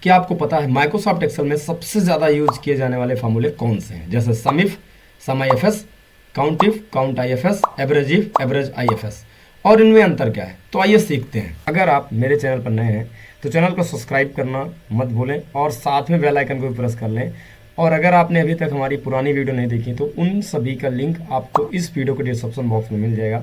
क्या आपको पता है माइक्रोसॉफ्ट एक्सेल में सबसे ज़्यादा यूज किए जाने वाले फार्मूले कौन से हैं? जैसे sum if, sum I F S, count if, count I F S, average if, average I F S, और इनमें अंतर क्या है? तो आइए सीखते हैं। अगर आप मेरे चैनल पर नए हैं तो चैनल को सब्सक्राइब करना मत भूलें और साथ में बेल आइकन को भी प्रेस कर लें। और अगर आपने अभी तक हमारी पुरानी वीडियो नहीं देखी तो उन सभी का लिंक आपको इस वीडियो के डिस्क्रिप्शन बॉक्स में मिल जाएगा।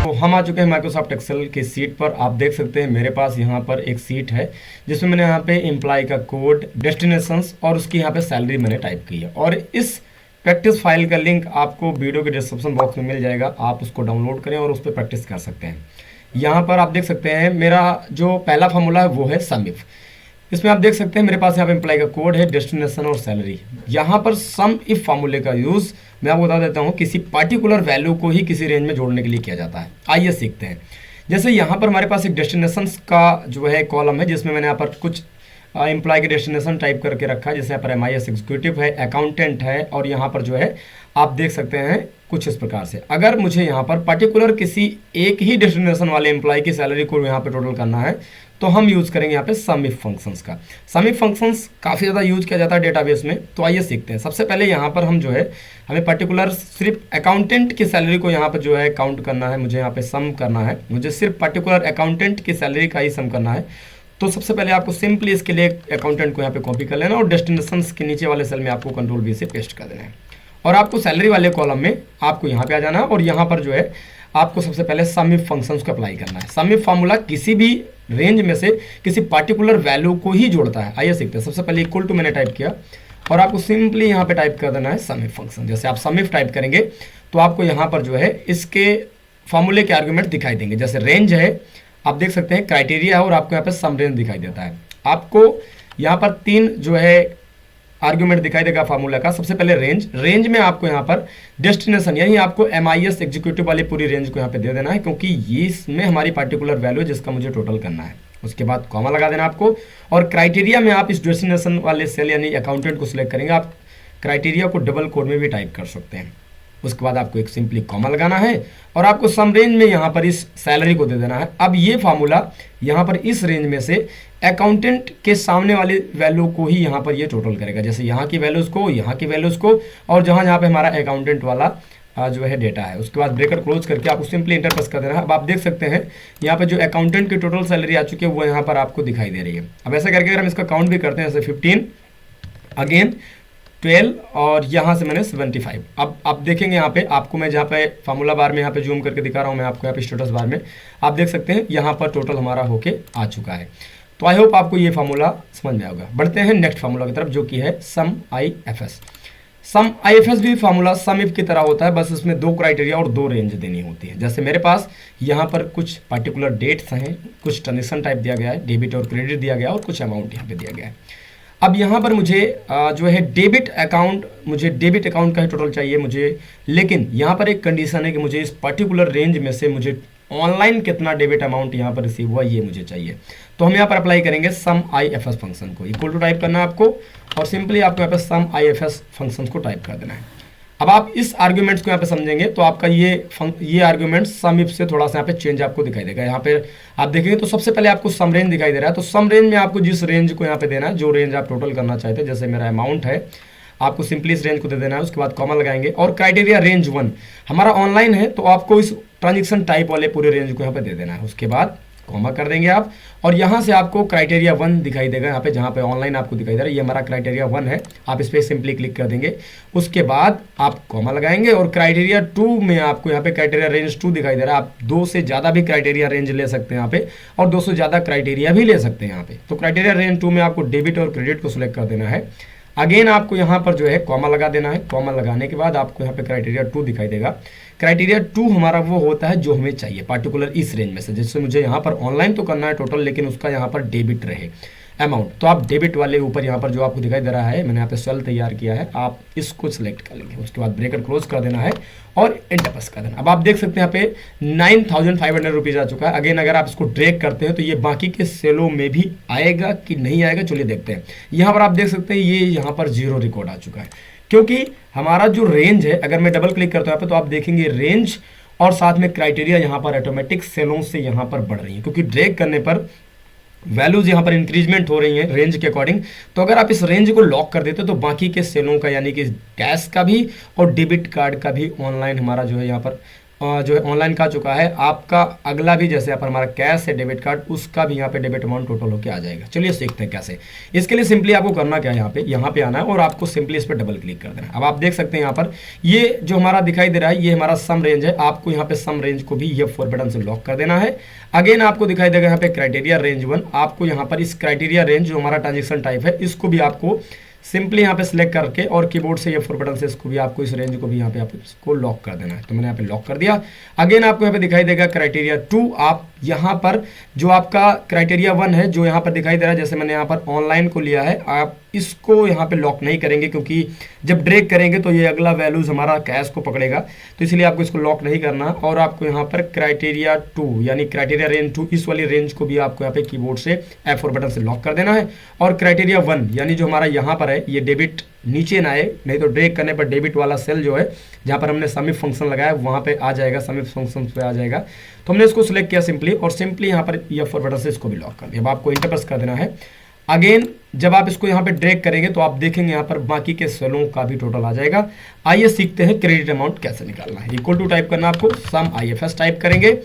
तो हम आ चुके हैं माइक्रोसॉफ्ट एक्सेल की सीट पर। आप देख सकते हैं मेरे पास यहाँ पर एक सीट है जिसमें मैंने यहाँ पे एम्प्लॉय का कोड, डेस्टिनेशंस और उसकी यहाँ पे सैलरी मैंने टाइप की है। और इस प्रैक्टिस फाइल का लिंक आपको वीडियो के डिस्क्रिप्शन बॉक्स में मिल जाएगा। आप उसको डाउनलोड करें और उस पर प्रैक्टिस कर सकते हैं। यहाँ पर आप देख सकते हैं मेरा जो पहला फार्मूला है वो है सम इफ। इसमें आप देख सकते हैं मेरे पास यहाँ पे एम्प्लॉय का कोड है, डेस्टिनेशन और सैलरी। यहाँ पर सम इफ फार्मूले का यूज़ मैं आपको बता देता हूँ किसी पार्टिकुलर वैल्यू को ही किसी रेंज में जोड़ने के लिए किया जाता है। आइए सीखते हैं। जैसे यहाँ पर हमारे पास एक डेस्टिनेशन का जो है कॉलम है जिसमें मैंने यहाँ पर कुछ एम्प्लॉय के डेस्टिनेशन टाइप करके रखा है। जैसे यहाँ पर MIS एग्जीक्यूटिव है, अकाउंटेंट है, और यहाँ पर जो है आप देख सकते हैं कुछ इस प्रकार से। अगर मुझे यहाँ पर पर्टिकुलर किसी एक ही डेस्टिनेशन वाले एम्प्लॉय की सैलरी को यहाँ पे टोटल करना है तो हम यूज़ करेंगे यहाँ पे सम इफ फंक्शंस का। सम इफ फंक्शंस काफ़ी ज़्यादा यूज किया जाता है डेटाबेस में। तो आइए सीखते हैं। सबसे पहले यहाँ पर हम जो है हमें पर्टिकुलर सिर्फ अकाउंटेंट की सैलरी को यहाँ पर जो है काउंट करना है, मुझे यहाँ पे सम करना है, मुझे सिर्फ पर्टिकुलर अकाउंटेंट की सैलरी का ही सम करना है। तो सबसे पहले आपको सिंपली इसके लिए अकाउंटेंट को यहाँ पे कॉपी कर लेना और डेस्टिनेशंस के नीचे वाले सेल में आपको कंट्रोल V से पेस्ट कर देना है। और आपको सैलरी वाले कॉलम में आपको यहाँ पे आ जाना है और यहाँ पर जो है आपको सबसे पहले सम इफ फंक्शंस को अप्लाई करना है। सम इफ फार्मूला किसी भी रेंज में से किसी पार्टिकुलर वैल्यू को ही जोड़ता है। आइए सीखते हैं। सबसे पहले इक्वल टू मैंने टाइप किया और आपको सिंपली यहाँ पे टाइप कर देना है सम इफ फंक्शन। जैसे आप सम इफ टाइप करेंगे तो आपको यहाँ पर जो है इसके फार्मूले के आर्गूमेंट दिखाई देंगे। जैसे रेंज है, आप देख सकते हैं क्राइटेरिया है और आपको यहाँ पे सम रेंज दिखाई देता है। आपको यहाँ पर तीन जो है आर्गुमेंट दिखाई देगा फार्मूला का। सबसे पहले रेंज में आपको यहाँ पर डेस्टिनेशन यानी आपको MIS एग्जीक्यूटिव वाली पूरी रेंज को यहाँ पे दे देना है क्योंकि ये इसमें हमारी पार्टिकुलर वैल्यू है जिसका मुझे टोटल करना है। उसके बाद कॉमा लगा देना आपको। और क्राइटेरिया में आप इस डेस्टिनेशन वाले सेल यानी अकाउंटेंट को सिलेक्ट करेंगे। आप क्राइटेरिया को डबल कोड में भी टाइप कर सकते हैं। उसके बाद आपको एक सिंपली कॉमा लगाना है और आपको सम रेंज में यहाँ पर इस सैलरी को दे देना है। अब ये फार्मूला यहाँ पर इस रेंज में से अकाउंटेंट के सामने वाली वैल्यू को ही यहाँ पर ये टोटल करेगा। जैसे यहाँ की वैल्यूज़ को, यहाँ की वैल्यूज़ को, और जहाँ पे हमारा अकाउंटेंट वाला जो है डेटा है। उसके बाद ब्रेकर क्लोज करके आपको सिंपली इंटर प्रेस कर देना है। अब आप देख सकते हैं यहाँ पर जो अकाउंटेंट की टोटल सैलरी आ चुकी है वो यहाँ पर आपको दिखाई दे रही है। अब ऐसा करके अगर हम इसका काउंट भी करते हैं, जैसे 15, अगेन 12 और यहाँ से मैंने 75। अब आप देखेंगे यहाँ पे आपको मैं जहाँ पे फार्मूला बार में यहाँ पे जूम करके दिखा रहा हूँ मैं आपको यहाँ पे स्टेटस बार में आप देख सकते हैं यहाँ पर टोटल हमारा होके आ चुका है। तो आई होप आपको ये फार्मूला समझ में आएगा। बढ़ते हैं नेक्स्ट फार्मूला की तरफ जो कि है सम IFS। सम IFS भी फार्मूला सम इफ की तरह होता है, बस इसमें दो क्राइटेरिया और दो रेंज देनी होती है। जैसे मेरे पास यहाँ पर कुछ पर्टिकुलर डेट्स हैं, कुछ ट्रांजेक्शन टाइप दिया गया है, डेबिट और क्रेडिट दिया गया है और कुछ अमाउंट यहाँ पे दिया गया है। अब यहाँ पर मुझे जो है डेबिट अकाउंट का ही टोटल चाहिए मुझे, लेकिन यहाँ पर एक कंडीशन है कि मुझे इस पर्टिकुलर रेंज में से मुझे ऑनलाइन कितना डेबिट अमाउंट यहाँ पर रिसीव हुआ ये मुझे चाहिए। तो हम यहाँ पर अप्लाई करेंगे सम IFS फंक्शन को। इक्वल टू टाइप करना है आपको और सिंपली आपको यहाँ पर सम IFS फंक्शन को टाइप कर देना है। अब आप इस आर्ग्यूमेंट्स को यहाँ पे समझेंगे तो आपका ये आर्ग्यूमेंट सम इफ से थोड़ा सा यहाँ पे चेंज आपको दिखाई देगा। यहाँ पे आप देखेंगे तो सबसे पहले आपको सम रेंज दिखाई दे रहा है। तो सम रेंज में आपको जिस रेंज को यहाँ पे देना है, जो रेंज आप टोटल करना चाहते हैं, जैसे मेरा अमाउंट है, आपको सिंपली इस रेंज को दे देना है। उसके बाद कॉमा लगाएंगे और क्राइटेरिया रेंज 1 हमारा ऑनलाइन है तो आपको इस ट्रांजेक्शन टाइप वाले पूरे रेंज को यहाँ पे दे देना है। उसके बाद कॉमा कर देंगे आप और यहाँ से आपको क्राइटेरिया 1 दिखाई देगा। यहाँ पे जहाँ पे ऑनलाइन आपको दिखाई दे रहा है ये हमारा क्राइटेरिया 1 है। आप इस पर सिंपली क्लिक कर देंगे। उसके बाद आप कॉमा लगाएंगे और क्राइटेरिया 2 में आपको यहाँ पे क्राइटेरिया रेंज 2 दिखाई दे रहा है। आप 2 से ज़्यादा भी क्राइटेरिया रेंज ले सकते हैं यहाँ पे और 2 से ज़्यादा क्राइटेरिया भी ले सकते हैं यहाँ पे। तो क्राइटेरिया रेंज 2 में आपको डेबिट और क्रेडिट को सिलेक्ट कर देना है। अगेन आपको यहाँ पर जो है कॉमा लगा देना है। कॉमा लगाने के बाद आपको यहाँ पे क्राइटेरिया 2 दिखाई देगा। क्राइटेरिया 2 हमारा वो होता है जो हमें चाहिए पार्टिकुलर इस रेंज में से, जैसे मुझे यहाँ पर ऑनलाइन तो करना है टोटल, लेकिन उसका यहाँ पर डेबिट रहे अमाउंट। तो आप डेबिट वाले ऊपर यहाँ पर जो आपको दिखाई दे रहा है, मैंने यहाँ पे सेल तैयार किया है, आप इसको सिलेक्ट कर लेंगे। उसके बाद ब्रेकर क्लोज कर देना है और एंटर प्रेस कर देना। अब आप देख सकते हैं यहाँ पे 9500 रुपीज़ आ चुका है। अगेन अगर आप इसको ड्रैग करते हैं तो ये बाकी के सेलों में भी आएगा कि नहीं आएगा, चलिए देखते हैं। यहाँ पर आप देख सकते हैं ये यहाँ पर 0 रिकॉर्ड आ चुका है। क्योंकि हमारा जो रेंज है, अगर मैं डबल क्लिक करता हूँ यहाँ पे तो आप देखेंगे रेंज और साथ में क्राइटेरिया यहाँ पर ऑटोमेटिक सेलों से यहाँ पर बढ़ रही है, क्योंकि ड्रैग करने पर वैल्यूज यहाँ पर इंक्रीजमेंट हो रही हैं रेंज के अकॉर्डिंग। तो अगर आप इस रेंज को लॉक कर देते तो बाकी के सेलों का यानी कि कैश का भी और डेबिट कार्ड का भी ऑनलाइन हमारा जो है यहाँ पर जो है ऑनलाइन का चुका है। आपका अगला भी जैसे यहाँ पर हमारा कैश है डेबिट कार्ड, उसका भी यहाँ पे डेबिट अमाउंट टोटल होकर आ जाएगा। चलिए सीखते हैं कैसे। इसके लिए सिंपली आपको करना क्या है, यहाँ पे आना है और आपको सिंपली इस पर डबल क्लिक कर देना है। अब आप देख सकते हैं यहाँ पर ये जो हमारा दिखाई दे रहा है ये हमारा सम रेंज है। आपको यहाँ पे सम रेंज को भी ये 4 बटन से लॉक कर देना है। अगेन आपको दिखाई देगा यहाँ पे क्राइटेरिया रेंज 1। आपको यहाँ पर इस क्राइटेरिया रेंज जो हमारा ट्रांजेक्शन टाइप है इसको भी आपको सिंपली यहाँ पे सिलेक्ट करके और कीबोर्ड से ये 4 बटन से इसको भी आपको इस रेंज को भी यहाँ पे आप इसको लॉक कर देना है। तो मैंने यहाँ पे लॉक कर दिया। अगेन आपको यहाँ पे दिखाई देगा क्राइटेरिया 2। आप यहाँ पर जो आपका क्राइटेरिया 1 है जो यहाँ पर दिखाई दे रहा है, जैसे मैंने यहाँ पर ऑनलाइन को लिया है, आप इसको यहाँ पे लॉक नहीं करेंगे क्योंकि जब ड्रैग करेंगे तो ये अगला वैल्यूज हमारा कैश को पकड़ेगा, तो इसलिए आपको इसको लॉक नहीं करना। और आपको यहाँ पर क्राइटेरिया 2 यानी क्राइटेरिया रेंज 2 इस वाली रेंज को भी आपको यहाँ पे कीबोर्ड से F4 बटन से लॉक कर देना है। और क्राइटेरिया 1 यानी जो हमारा यहाँ पर है ये डेबिट नीचे ना आए, नहीं तो ड्रैग करने पर डेबिट वाला सेल जो है जहाँ पर हमने समिट फंक्शन लगाया वहाँ पे आ जाएगा, समिट फंक्शन पे आ जाएगा। तो हमने इसको सिलेक्ट किया सिंपली और सिंपली यहाँ पर F4 बटन से इसको भी लॉक कर दिया। अब आपको इंटर प्रेस कर देना है। अगेन जब आप इसको यहाँ पे ड्रैग करेंगे तो आप देखेंगे यहाँ पर बाकी के सेलों का भी टोटल आ जाएगा। आइए सीखते हैं क्रेडिट अमाउंट कैसे निकालना है। इक्वल टू टाइप करना आपको, सम IFS टाइप करेंगे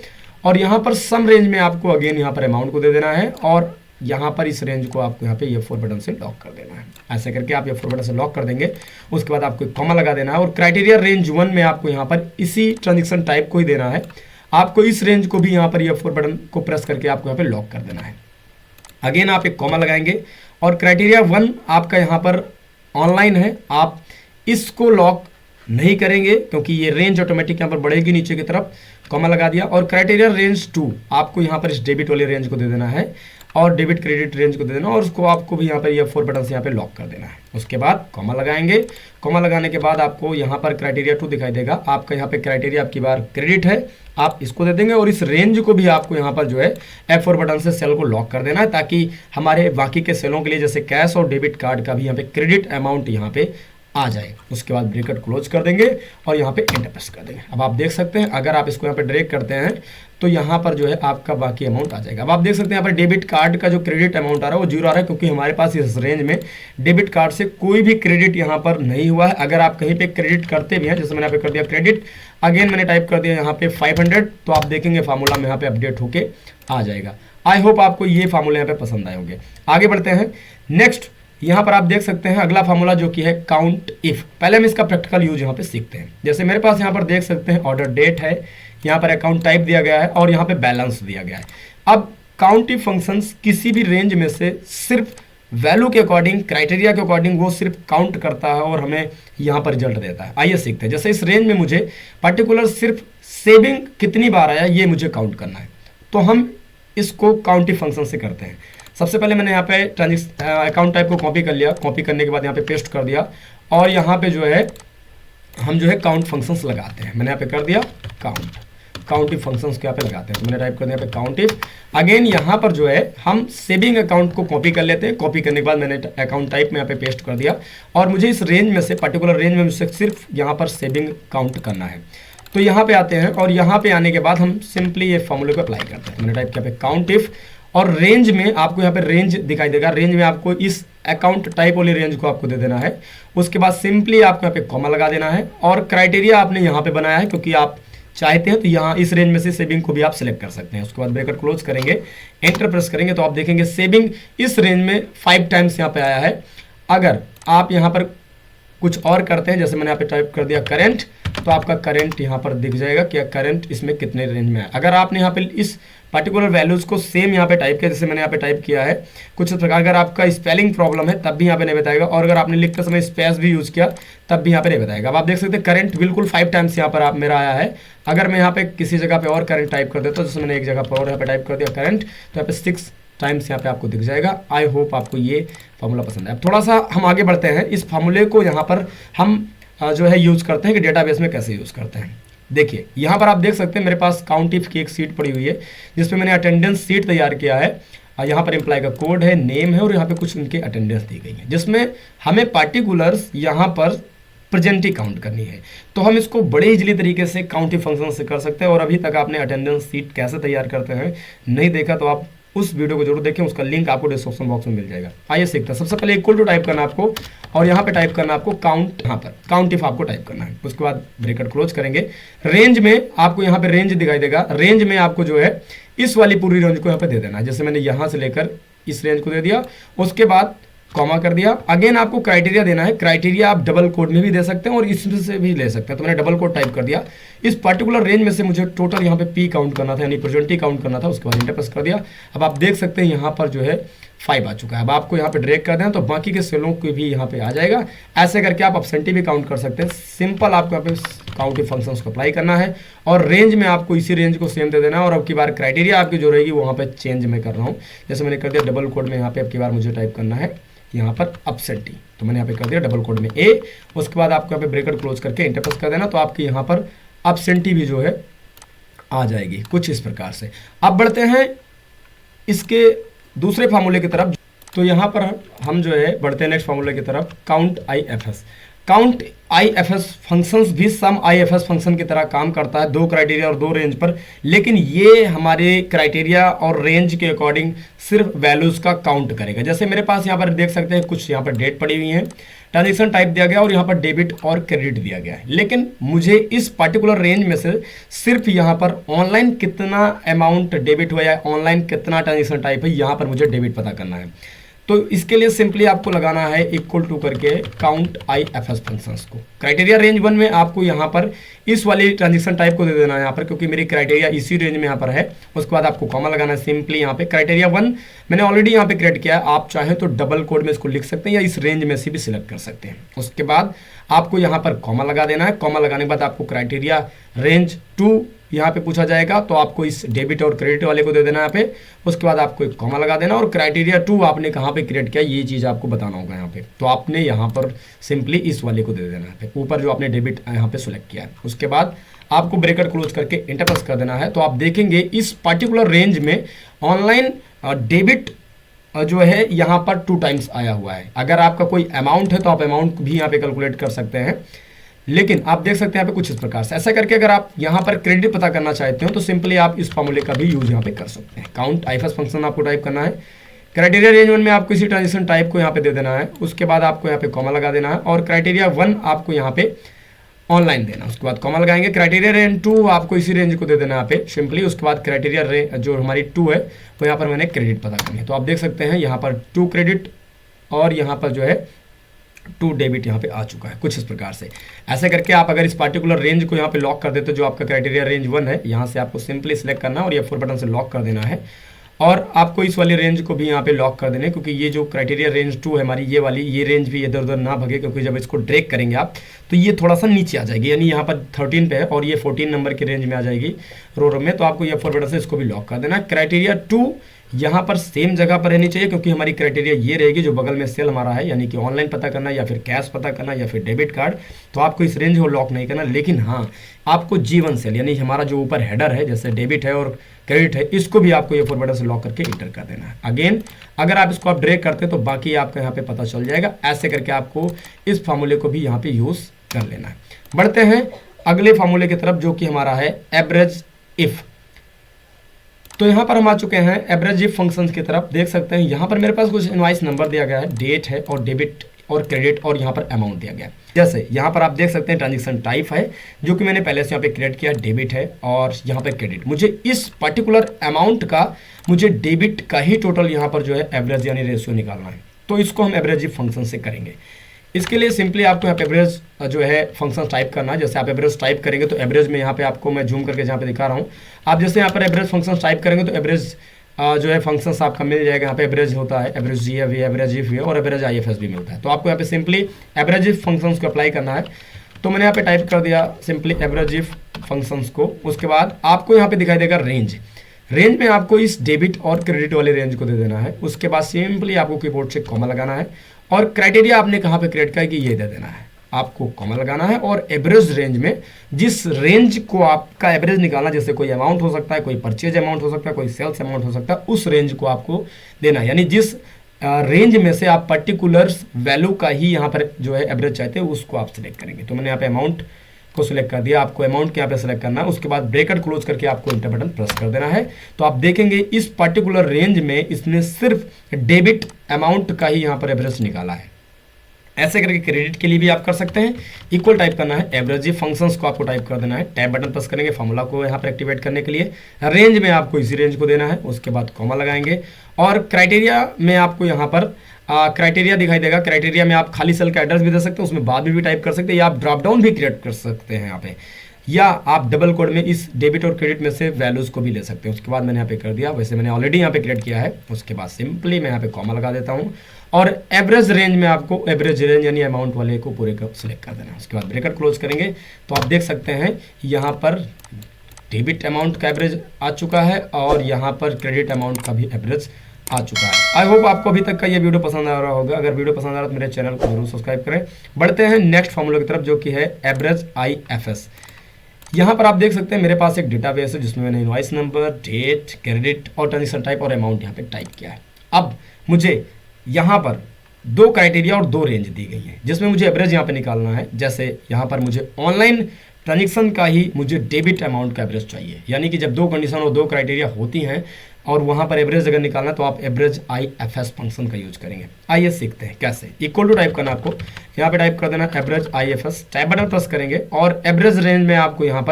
और यहाँ पर सम रेंज में आपको अगेन यहाँ पर अमाउंट को दे देना है और यहाँ पर इस रेंज को आपको यहाँ पे F4 बटन से लॉक कर देना है। ऐसे करके आप F4 बटन से लॉक कर देंगे। उसके बाद आपको कॉमा लगा देना है और क्राइटेरिया रेंज 1 में आपको यहाँ पर इसी ट्रांजेक्शन टाइप को ही देना है। आपको इस रेंज को भी यहाँ पर F4 बटन को प्रेस करके आपको यहाँ पे लॉक कर देना है। अगेन आप एक कॉमा लगाएंगे और क्राइटेरिया 1 आपका यहाँ पर ऑनलाइन है, आप इसको लॉक नहीं करेंगे क्योंकि ये रेंज ऑटोमेटिक यहाँ पर बढ़ेगी नीचे की तरफ। कॉमा लगा दिया और क्राइटेरिया रेंज 2 आपको यहाँ पर इस डेबिट वाले रेंज को दे देना है और डेबिट क्रेडिट रेंज को दे देना और उसको आपको भी यहाँ पर F4 बटन से यहाँ पे लॉक कर देना है। उसके बाद कॉमा लगाएंगे। कॉमा लगाने के बाद आपको यहाँ पर क्राइटेरिया 2 दिखाई देगा। आपका यहाँ पे क्राइटेरिया आपकी बार क्रेडिट है, आप इसको दे देंगे और इस रेंज को भी आपको यहाँ पर जो है F4 बटन से सेल को लॉक कर देना है ताकि हमारे बाकी के सेलों के लिए जैसे कैश और डेबिट कार्ड का भी यहाँ पे क्रेडिट अमाउंट यहाँ पे आ जाए। उसके बाद ब्रैकेट क्लोज कर देंगे और यहाँ पे एंटर प्रेस कर देंगे। अब आप देख सकते हैं अगर आप इसको यहाँ पे ड्रैग करते हैं तो यहाँ पर जो है आपका बाकी अमाउंट आ जाएगा। अब आप देख सकते हैं यहाँ पर डेबिट कार्ड का जो क्रेडिट अमाउंट आ रहा है वो 0 आ रहा है क्योंकि हमारे पास इस रेंज में डेबिट कार्ड से कोई भी क्रेडिट यहाँ पर नहीं हुआ है। अगर आप कहीं पे क्रेडिट करते भी हैं, जैसे मैंने यहाँ पे कर दिया क्रेडिट, अगेन मैंने टाइप कर दिया यहाँ पे 500, तो आप देखेंगे फार्मूला में यहाँ पे अपडेट होके आ जाएगा। आई होप आपको ये फार्मूला यहाँ पे पसंद आए होंगे। आगे बढ़ते हैं। नेक्स्ट यहाँ पर आप देख सकते हैं अगला फार्मूला जो कि है काउंट इफ। पहले हम इसका प्रैक्टिकल यूज यहाँ पे सीखते हैं। जैसे मेरे पास यहाँ पर देख सकते हैं ऑर्डर डेट है, यहाँ पर अकाउंट टाइप दिया गया है और यहाँ पे बैलेंस दिया गया है। अब काउंट इफ फंक्शंस किसी भी रेंज में से सिर्फ वैल्यू के अकॉर्डिंग, क्राइटेरिया के अकॉर्डिंग वो सिर्फ काउंट करता है और हमें यहाँ पर रिजल्ट देता है। आइए सीखते हैं। जैसे इस रेंज में मुझे पर्टिकुलर सिर्फ सेविंग कितनी बार आया ये मुझे काउंट करना है, तो हम इसको काउंट इफ फंक्शन से करते हैं। सबसे पहले मैंने यहाँ पे अकाउंट टाइप को कॉपी कर लिया। कॉपी करने के बाद यहाँ पे पेस्ट कर दिया और यहाँ पे जो है हम जो है काउंट फंक्शंस लगाते हैं। मैंने यहाँ पे कर दिया काउंट इफ फंक्शंस को यहाँ पे लगाते हैं। तो मैंने टाइप कर दिया यहाँ पे काउंट इफ। अगेन यहाँ पर जो है हम सेविंग अकाउंट को कॉपी कर लेते हैं। कॉपी करने के बाद मैंने अकाउंट टाइप में यहाँ पे पेस्ट कर दिया और मुझे इस रेंज में से पर्टिकुलर रेंज में मुझसे सिर्फ यहाँ पर सेविंग काउंट करना है। तो यहाँ पे आते हैं और यहाँ पे आने के बाद हम सिंपली ये फॉर्मूले को अप्लाई करते हैं। मैंने टाइप किया पे काउंट इफ और रेंज में आपको यहाँ पे रेंज दिखाई देगा। रेंज में आपको इस अकाउंट टाइप वाली रेंज को आपको दे देना है। उसके बाद सिंपली आपको यहाँ पे कॉमा लगा देना है और क्राइटेरिया आपने यहाँ पे बनाया है क्योंकि आप चाहते हैं तो यहाँ इस रेंज में से सेविंग को भी आप सिलेक्ट कर सकते हैं। उसके बाद ब्रैकेट क्लोज करेंगे, एंटर प्रेस करेंगे तो आप देखेंगे सेविंग इस रेंज में 5 टाइम्स यहाँ पे आया है। अगर आप यहाँ पर कुछ और करते हैं, जैसे मैंने यहाँ पे टाइप कर दिया करेंट, तो आपका करंट यहाँ पर दिख जाएगा कि करंट इसमें कितने रेंज में है। अगर आपने यहाँ पे इस पर्टिकुलर वैल्यूज को सेम यहाँ पे टाइप किया, जैसे मैंने यहाँ पे टाइप किया है कुछ प्रकार, अगर आपका स्पेलिंग प्रॉब्लम है तब भी यहाँ पे नहीं बताएगा और अगर आपने लिखते समय स्पेस भी यूज किया तब भी यहाँ पे नहीं बताएगा। अब आप देख सकते हैं करंट बिल्कुल 5 टाइम्स यहाँ पर आप मेरा आया है। अगर मैं यहाँ पे किसी जगह पे और करंट टाइप कर देता हूँ, जैसे मैंने एक जगह पर और यहाँ पे टाइप कर दिया करंट, तो यहाँ पे 6 टाइम्स यहाँ पे आपको दिख जाएगा। आई होप आपको ये फार्मूला पसंद है। अब थोड़ा सा हम आगे बढ़ते हैं। इस फार्मूले को यहाँ पर हम जो है यूज करते हैं कि डेटाबेस में कैसे यूज करते हैं। देखिए यहाँ पर आप देख सकते हैं मेरे पास काउंट इफ की एक सीट पड़ी हुई है जिसमें मैंने अटेंडेंस सीट तैयार किया है। यहाँ पर एम्प्लॉय का कोड है, नेम है और यहाँ पे कुछ उनके अटेंडेंस दी गई है, जिसमें हमें पार्टिकुलर्स यहाँ पर प्रेजेंट ही काउंट करनी है। तो हम इसको बड़े इजली तरीके से काउंटिंग फंक्शन से कर सकते हैं। और अभी तक आपने अटेंडेंस सीट कैसे तैयार करते हैं नहीं देखा तो आप उस वीडियो को जरूर देखें, उसका लिंक आपको डिस्क्रिप्शन बॉक्स में मिल जाएगा। आइए सीखते हैं। सबसे पहले इक्वल टू टाइप करना आपको, और यहाँ पे टाइप करना आपको काउंट, यहाँ पर काउंट इफ आपको टाइप करना है। उसके बाद ब्रैकेट क्लोज करेंगे। रेंज में आपको यहाँ पे रेंज दिखाई देगा, रेंज में आपको जो है इस वाली पूरी रेंज को यहाँ पे दे देना है। जैसे मैंने यहाँ से लेकर इस रेंज को दे दिया, उसके बाद कॉमा कर दिया। अगेन आपको क्राइटेरिया देना है, क्राइटेरिया आप डबल कोड में भी दे सकते हैं और इसमें से भी ले सकते हैं। तो मैंने डबल कोड टाइप कर दिया। इस पर्टिकुलर रेंज में से मुझे टोटल यहाँ पे पी काउंट करना था, यानी प्रेजेंट ही काउंट करना था। उसके बाद इंटर प्रेस कर दिया। अब आप देख सकते हैं यहाँ पर जो है 5 आ चुका है। अब आपको यहाँ पे ड्रैग कर दें तो बाकी के सेलों को भी यहाँ पे आ जाएगा। ऐसे करके आप अपसेंटी भी काउंट कर सकते हैं। सिंपल आपको यहाँ पे काउंटिंग फंक्शंस को अप्लाई करना है और रेंज में आपको इसी रेंज को सेम दे देना है। और अब की बार क्राइटेरिया आपकी जो रहेगी वो वहाँ पे चेंज मैं कर रहा हूँ। जैसे मैंने कर दिया डबल कोड में, यहाँ पे अब की बार मुझे टाइप करना है यहाँ पर अपसेंटी, तो मैंने यहाँ पे कर दिया डबल कोड में ए। उसके बाद आपको यहाँ पे ब्रैकेट क्लोज करके इंटर प्रेस कर देना, तो आपके यहाँ पर अपसेंटी भी जो है आ जाएगी कुछ इस प्रकार से। अब बढ़ते हैं इसके दूसरे फार्मूले की तरफ। तो यहाँ पर हम जो है बढ़ते हैं नेक्स्ट फार्मूले की तरफ, count I F S. Count I F S functions भी सम आई एफ एस फंक्शन की तरह काम करता है, 2 क्राइटेरिया और 2 रेंज पर। लेकिन ये हमारे क्राइटेरिया और रेंज के अकॉर्डिंग सिर्फ वैल्यूज का काउंट करेगा। जैसे मेरे पास यहाँ पर देख सकते हैं कुछ यहाँ पर डेट पड़ी हुई है, ट्रांजेक्शन टाइप दिया गया और यहाँ पर डेबिट और क्रेडिट दिया गया है। लेकिन मुझे इस पर्टिकुलर रेंज में से सिर्फ यहाँ पर ऑनलाइन कितना अमाउंट डेबिट हुआ है, ऑनलाइन कितना ट्रांजेक्शन टाइप है, यहाँ पर मुझे डेबिट पता करना है। तो इसके लिए सिंपली आपको लगाना है इक्वल टू करके count I F S functions को। क्राइटेरिया रेंज 1 में आपको यहाँ पर इस वाली ट्रांजेक्शन टाइप को दे देना है यहाँ पर, क्योंकि मेरी क्राइटेरिया इसी रेंज में यहाँ पर है। उसके बाद आपको कॉमा लगाना है सिंपली यहाँ पे। क्राइटेरिया 1 मैंने ऑलरेडी यहाँ पे क्रिएट किया है, आप चाहे तो डबल कोड में इसको लिख सकते हैं या इस रेंज में से भी सिलेक्ट कर सकते हैं। उसके बाद आपको यहाँ पर कॉमा लगा देना है। कॉमा लगाने के बाद आपको क्राइटेरिया रेंज 2 यहाँ पे पूछा जाएगा, तो आपको इस डेबिट और क्रेडिट वाले को दे देना है यहाँ पे। उसके बाद आपको एक कॉमा लगा देना और क्राइटेरिया 2 आपने कहाँ पे क्रिएट किया ये चीज़ आपको बताना होगा यहाँ पे। तो आपने यहाँ पर सिंपली इस वाले को दे देना है ऊपर जो आपने डेबिट यहाँ पे सिलेक्ट किया है। उसके बाद आपको ब्रैकेट क्लोज करके इंटर प्रेस कर देना है। तो आप देखेंगे इस पर्टिकुलर रेंज में ऑनलाइन डेबिट जो है यहाँ पर 2 टाइम्स आया हुआ है। अगर आपका कोई अमाउंट है तो आप अमाउंट भी यहाँ पे कैलकुलेट कर सकते हैं। लेकिन आप देख सकते हैं यहाँ पे कुछ इस प्रकार से। ऐसा करके अगर आप यहाँ पर क्रेडिट पता करना चाहते हो तो सिंपली आप इस फॉर्मूले का भी यूज यहाँ पे कर सकते हैं। Count I F S function आपको टाइप करना है। क्राइटेरिया रेंज 1 में आपको इसी ट्रांजेक्शन टाइप को यहाँ पे दे देना है। उसके बाद आपको यहाँ पे कॉमा लगा देना है और क्राइटेरिया 1 आपको यहाँ पे ऑनलाइन देना। उसके बाद कॉमा लगाएंगे। क्राइटेरिया रेंज 2 आपको इसी रेंज को दे देना यहाँ पे सिंपली। उसके बाद क्राइटेरिया जो हमारी 2 है वो यहाँ पर मैंने क्रेडिट पता करनी है। तो आप देख सकते हैं यहाँ पर 2 क्रेडिट और यहाँ पर जो है 2 डेबिट यहाँ पे आ चुका है कुछ इस प्रकार से। ऐसे करके आप अगर इस पर्टिकुलर रेंज को यहाँ पे लॉक कर देते, जो आपका क्राइटेरिया रेंज 1 है, यहाँ से आपको सिंपली सिलेक्ट करना है और F4 बटन से लॉक कर देना है। और आपको इस वाली रेंज को भी यहाँ पे लॉक कर देना है, क्योंकि ये जो क्राइटेरिया रेंज 2 है हमारी, ये वाली ये रेंज भी इधर उधर ना भगे, क्योंकि जब इसको ड्रैग करेंगे आप तो ये थोड़ा सा नीचे आ जाएगी। यानी यहाँ पर 13 पे है और ये 14 नंबर की रेंज में आ जाएगी रो में। तो आपको F4 बटन से इसको भी लॉक कर देना है। क्राइटेरिया 2 यहाँ पर सेम जगह पर रहनी चाहिए, क्योंकि हमारी क्राइटेरिया ये रहेगी जो बगल में सेल हमारा है, यानी कि ऑनलाइन पता करना या फिर कैश पता करना या फिर डेबिट कार्ड। तो आपको इस रेंज को लॉक नहीं करना। लेकिन हाँ, आपको G1 सेल यानी हमारा जो ऊपर हेडर है जैसे डेबिट है और क्रेडिट है, इसको भी आपको F4 बटन से लॉक करके इंटर कर देना है। अगेन अगर आप इसको आप ड्रैग करते तो बाकी आपका यहाँ पे पता चल जाएगा। ऐसे करके आपको इस फार्मूले को भी यहाँ पे यूज कर लेना है। बढ़ते हैं अगले फार्मूले की तरफ जो कि हमारा है एवरेज इफ। तो यहाँ पर हम आ चुके हैं एवरेज इफ फंक्शंस की तरफ। देख सकते हैं यहाँ पर मेरे पास कुछ इनवॉइस नंबर दिया गया है, डेट है और डेबिट और क्रेडिट और यहाँ पर अमाउंट दिया गया है। जैसे यहाँ पर आप देख सकते हैं ट्रांजेक्शन टाइप है जो कि मैंने पहले से यहाँ पे क्रिएट किया, डेबिट है और यहाँ पर क्रेडिट। मुझे इस पर्टिकुलर अमाउंट का मुझे डेबिट का ही टोटल यहाँ पर जो है एवरेज यानी रेशियो निकालना है। तो इसको हम एवरेज इफ फंक्शन से करेंगे। इसके लिए सिंपली आपको यहाँ पे एवरेज जो है फंक्शन टाइप करना है। जैसे आप एवरेज टाइप करेंगे तो एवरेज में यहाँ पे आपको मैं जूम करके जहाँ पे दिखा रहा हूँ, आप जैसे यहाँ पर एवरेज फंक्शन टाइप करेंगे तो एवरेज जो है फंक्शंस आपका मिल जाएगा। यहाँ पे एवरेज होता है, एवरेज जी है, एवरेज इफ है और एवरेज आई एफ एस भी मिलता है। तो आपको यहाँ पे सिंपली एवरेज इफ फंक्शंस को अप्लाई करना है। तो मैंने यहाँ पे टाइप कर दिया सिंपली एवरेज इफ फंक्शंस को। उसके बाद आपको यहाँ पे दिखाई देगा रेंज। रेंज में आपको इस डेबिट और क्रेडिट वाले रेंज को दे देना है। उसके बाद सिंपली आपको कीबोर्ड से कॉमा लगाना है और क्राइटेरिया आपने कहाँ पे क्रिएट किया कि ये दे देना है, आपको कॉमा लगाना है। और एवरेज रेंज में जिस रेंज को आपका एवरेज निकालना, जैसे कोई अमाउंट हो सकता है, कोई परचेज अमाउंट हो सकता है, कोई सेल्स अमाउंट हो सकता है, उस रेंज को आपको देना है। यानी जिस रेंज में से आप पर्टिकुलर वैल्यू का ही यहाँ पर जो है एवरेज चाहते हैं उसको आप सिलेक्ट करेंगे। तो मैंने यहाँ पे अमाउंट को सिलेक्ट कर दिया, आपको अमाउंट के यहाँ पे सिलेक्ट करना है, उसके बाद ब्रैकेट क्लोज करके आपको इंटर बटन प्रेस कर देना है। तो आप देखेंगे इस पर्टिकुलर रेंज में इसने सिर्फ डेबिट अमाउंट का ही यहाँ पर एवरेज निकाला है। ऐसे करके क्रेडिट के लिए भी आप कर सकते हैं। इक्वल टाइप करना है, एवरेज फंक्शंस को आपको टाइप कर देना है, टैब बटन प्रेस करेंगे फॉर्मूला को यहाँ पर एक्टिवेट करने के लिए। रेंज में आपको इसी रेंज को देना है, उसके बाद कॉमा लगाएंगे और क्राइटेरिया में आपको यहाँ पर क्राइटेरिया दिखाई देगा। क्राइटेरिया में आप खाली सेल का एड्रेस भी दे सकते हैं, उसमें बाद में भी टाइप कर सकते हैं, या आप ड्रॉप डाउन भी क्रिएट कर सकते हैं यहाँ पे, या आप डबल कोड में इस डेबिट और क्रेडिट में से वैल्यूज को भी ले सकते हैं। उसके बाद मैंने यहाँ पे कर दिया, वैसे मैंने ऑलरेडी यहाँ पे क्रिएट किया है। उसके बाद सिंपली मैं यहाँ पे कॉमा लगा देता हूँ और एवरेज रेंज में आपको एवरेज रेंज यानी अमाउंट वाले को पूरे का सिलेक्ट कर देना है। उसके बाद ब्रैकेट क्लोज करेंगे तो आप देख सकते हैं यहाँ पर डेबिट अमाउंट का एवरेज आ चुका है और यहाँ पर क्रेडिट अमाउंट का भी एवरेज आ चुका है। आई होप आपको अभी तक का ये वीडियो पसंद आ रहा होगा। अगर वीडियो पसंद आ रहा है तो मेरे चैनल को जरूर सब्सक्राइब करें। बढ़ते हैं नेक्स्ट फॉर्मूला की तरफ जो कि है एवरेज IFS। यहाँ पर आप देख सकते हैं मेरे पास एक डेटाबेस है जिसमें मैंने इनवॉइस नंबर, डेट, क्रेडिट और ट्रांजेक्शन टाइप और अमाउंट यहाँ पे टाइप किया है। अब मुझे यहाँ पर 2 क्राइटेरिया और 2 रेंज दी गई है जिसमें मुझे एवरेज यहाँ पे निकालना है। जैसे यहाँ पर मुझे ऑनलाइन ट्रांजेक्शन का ही मुझे डेबिट अमाउंट का एवरेज चाहिए, यानी कि जब 2 कंडीशन और 2 क्राइटेरिया होती हैं और वहाँ पर एवरेज अगर निकालना तो आप एवरेज IFS फंक्शन का यूज करेंगे। आइए सीखते हैं कैसे। इक्वल टू टाइप करना, आपको यहाँ पे टाइप कर देना average IFS, type button press करेंगे और एवरेज रेंज में आपको यहाँ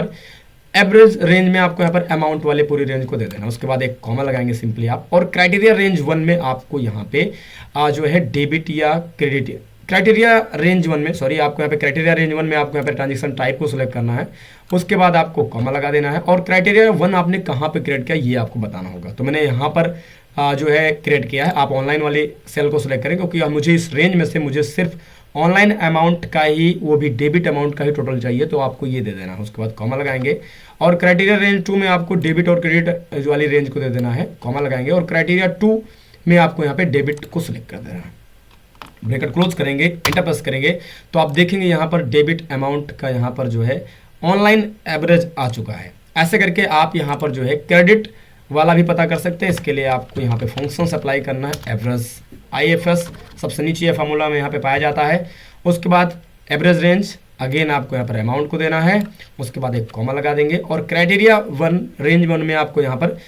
पर अमाउंट वाले पूरी रेंज को दे देना। उसके बाद एक कॉमा लगाएंगे सिंपली आप, और क्राइटेरिया रेंज 1 में आपको यहाँ पे जो है डेबिट या क्रेडिट, क्राइटेरिया रेंज 1 में आपको यहाँ पे क्राइटेरिया रेंज 1 में आपको यहाँ पे ट्रांजेक्शन टाइप को सिलेक्ट करना है। उसके बाद आपको कॉमा लगा देना है और क्राइटेरिया 1 आपने कहाँ पे क्रिएट किया ये आपको बताना होगा। तो मैंने यहाँ पर जो है क्रिएट किया है। आप ऑनलाइन वाली सेल को सिलेक्ट करें क्योंकि मुझे इस रेंज में से मुझे सिर्फ ऑनलाइन अमाउंट का ही, वो भी डेबिट अमाउंट का ही टोटल चाहिए, तो आपको ये दे देना है। उसके बाद कॉमा लगाएंगे और क्राइटेरिया रेंज 2 में आपको डेबिट और क्रेडिट वाली रेंज को दे देना है, कॉमा लगाएंगे और क्राइटेरिया 2 में आपको यहाँ पे डेबिट को सिलेक्ट कर देना है। ब्रैकेट क्लोज करेंगे, एंटर प्रेस करेंगे तो आप देखेंगे यहाँ पर डेबिट अमाउंट का यहाँ पर जो है ऑनलाइन एवरेज आ चुका है। ऐसे करके आप यहाँ पर जो है क्रेडिट वाला भी पता कर सकते हैं। इसके लिए आपको यहाँ पे फंक्शंस अप्लाई करना है। एवरेज IFS सबसे नीचे फार्मूला में यहाँ पे पाया जाता है। उसके बाद एवरेज रेंज, अगेन आपको यहाँ पर अमाउंट को देना है। उसके बाद एक कॉमा लगा देंगे और क्राइटेरिया 1 रेंज 1 में आपको यहाँ पर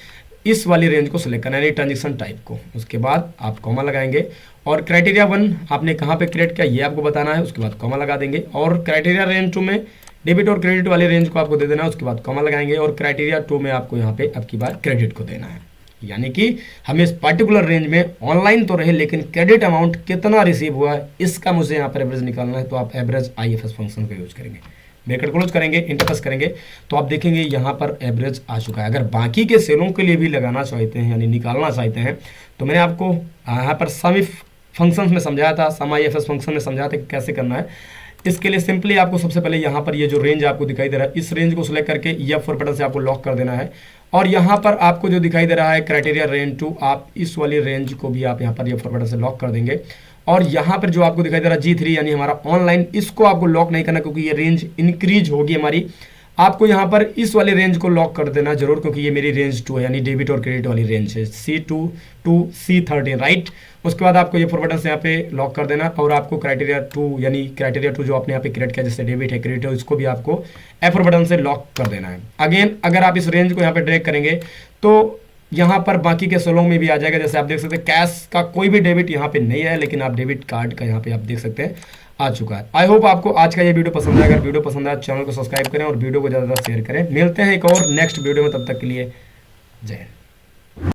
इस वाली रेंज को सिलेक्ट करना है, यानी ट्रांजेक्शन टाइप को। उसके बाद आप कॉमा लगाएंगे और क्राइटेरिया 1 आपने कहाँ पे क्रिएट किया ये आपको बताना है। उसके बाद कॉमा लगा देंगे और क्राइटेरिया रेंज 2 में डेबिट और क्रेडिट वाले रेंज को आपको दे देना है। उसके बाद कॉमा लगाएंगे और क्राइटेरिया 2 में आपको यहाँ पे अब की बार क्रेडिट को देना है, यानी कि हमें इस पर्टिकुलर रेंज में ऑनलाइन तो रहे लेकिन क्रेडिट अमाउंट कितना रिसीव हुआ है इसका मुझे यहाँ पर एवरेज निकालना है। तो आप एवरेज IFS फंक्शन का यूज करेंगे। ब्रैकेट क्लोज करेंगे, इंटर प्रेस करेंगे तो आप देखेंगे यहाँ पर एवरेज आ चुका है। अगर बाकी के सेलों के लिए भी लगाना चाहते हैं यानी निकालना चाहते हैं तो मैंने आपको यहाँ पर सम फंक्शंस में समझाया था, सम IFS फंक्शन में समझाया था कि कैसे करना है। इसके लिए सिंपली आपको सबसे पहले यहाँ पर ये जो रेंज आपको दिखाई दे रहा है इस रेंज को सिलेक्ट करके F4 बटन से आपको लॉक कर देना है। और यहाँ पर आपको जो दिखाई दे रहा है क्राइटेरिया रेंज 2, आप इस वाली रेंज को भी आप यहाँ पर F4 बटन से लॉक कर देंगे। और यहाँ पर जो आपको दिखाई दे रहा है G3 यानी हमारा ऑनलाइन, इसको आपको लॉक नहीं करना क्योंकि ये रेंज इंक्रीज होगी हमारी। आपको यहाँ पर इस वाले रेंज को लॉक कर देना जरूर क्योंकि ये मेरी रेंज 2 है, यानी डेबिट और क्रेडिट वाली रेंज है C2 to C13, राइट। उसके बाद आपको ये 4 बटन से यहाँ पे लॉक कर देना और आपको क्राइटेरिया 2 यानी क्राइटेरिया 2 जो आपने यहाँ पे क्रिएट किया जैसे डेबिट है क्रेडिट है इसको भी आपको F4 बटन से लॉक कर देना है। अगेन अगर आप इस रेंज को यहाँ पे ड्रैग करेंगे तो यहाँ पर बाकी के सोलों में भी आ जाएगा। जैसे आप देख सकते हैं कैश का कोई भी डेबिट यहाँ पे नहीं है लेकिन आप डेबिट कार्ड का यहाँ पे आप देख सकते हैं आ चुका है। आई होप आपको आज का ये वीडियो पसंद आया। अगर वीडियो पसंद आया चैनल को सब्सक्राइब करें और वीडियो को ज़्यादा शेयर करें। मिलते हैं एक और नेक्स्ट वीडियो में, तब तक के लिए जय हिंद।